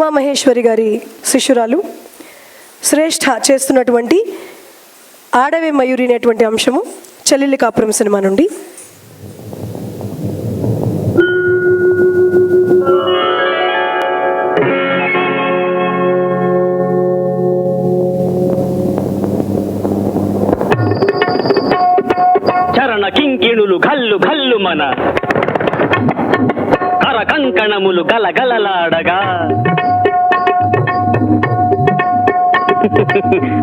ఉమామహేశ్వరి గారి శిష్యురాలు శ్రేష్ఠ చేస్తున్నటువంటి ఆడవే మయూరి అనేటువంటి అంశము చెల్లెలి కాపురం సినిమా నుండి. చరణ కింకిణులు ఘల్లు ఘల్లు మన కర కంకణములు గలగలలాడగా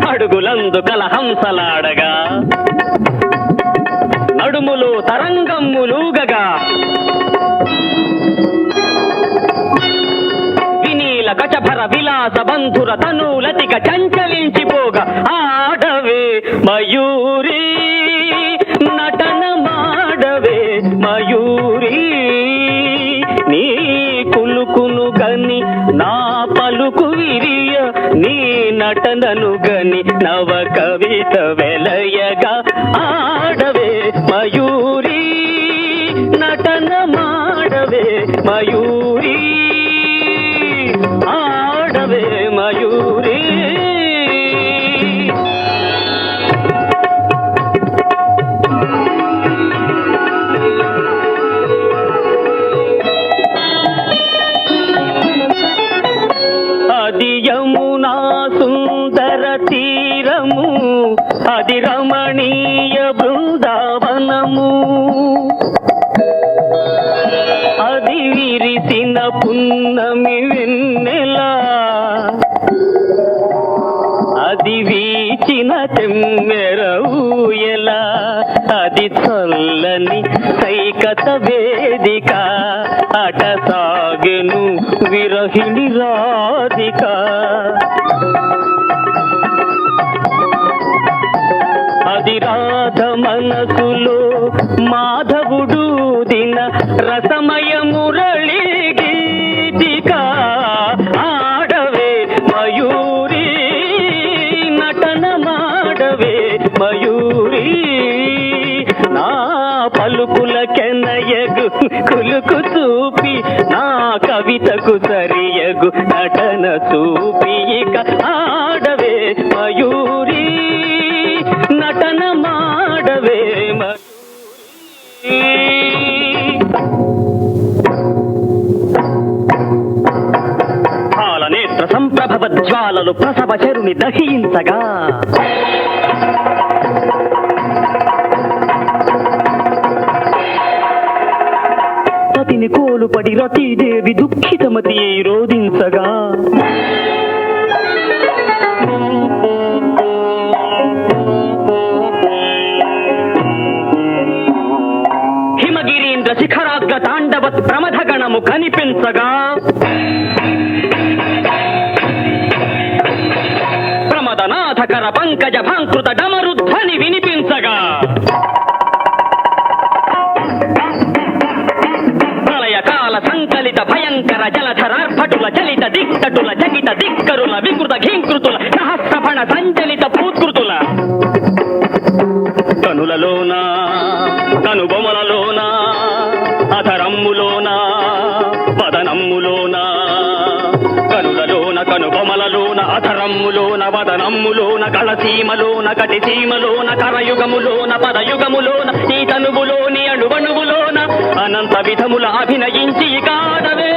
అడుగులందు కలహంసలాడగా నడుములు తరంగమ్ములూగగా వినీల గజభర విలాస బంధుర తనూలతిక చంచలించిపోగా ఆడవే మయూరి నటన మాడవే మయూరి నీ కులుకును గని నా పలుకు విరియ నీ నటనను గని నవ కవిత వెలయగా ఆడవే మయూరి నటన మాడవే మయూరి ఆడవే మయూరి. అది యమునా సుందర తీరము అది రమణీయ బృందావనము అది విరిసిన పున్నమి వెన్నెలా అది వీచిన తెమ్మెర ఊయలా అది చల్లని సైకత వేదిక అట సాగెను విరహిణి రాధిక. అది రాధ మనసులో మాధవుడు దిన రసమయ మురళి గీతిక ఆడవే మయూరి నటన మాడవే మయూరి నా పలుకుల కెనయగు కులుకు చూపి నా కవితకు సరియగు నటన చూపి ఇక ఆడవే మయూరి నటన మాడవే మయూరి. పాలనేత్ర సంప్రభవ జ్వాలలు ప్రసవ చరుని దహించగా పతిని కోలుపడి రతీదేవి దుఃఖితమతి రోధించగా హిమగిరీంద్ర శిఖరాగ్ర తాండవత్ ప్రమథగణము కనిపించగా ప్రమదనాథకర పంకజ భాంకృత డమరుధ్వని వినిపించగా ప్రళయకాల సంకలిత భయంకర జలధరార్భటుల చలిత దిక్తటుల జగిత దిక్కరుల వికృత ఘీంకృతుల సహస్రఫణ సంచలిత పూత్కృతుల కనులలోన కనుబొమలలోన అధరమ్ములోన వదనమ్ములోన కనులలోన కనుబొమలలోన అధరమ్ములోన వదనమ్ములోన కళసీమలోన కటిసీమలోన కరయుగములోన పదయుగములోన ఈ తనువులోని అణువణువులోన అనంత విధముల అభినయించి కాడవే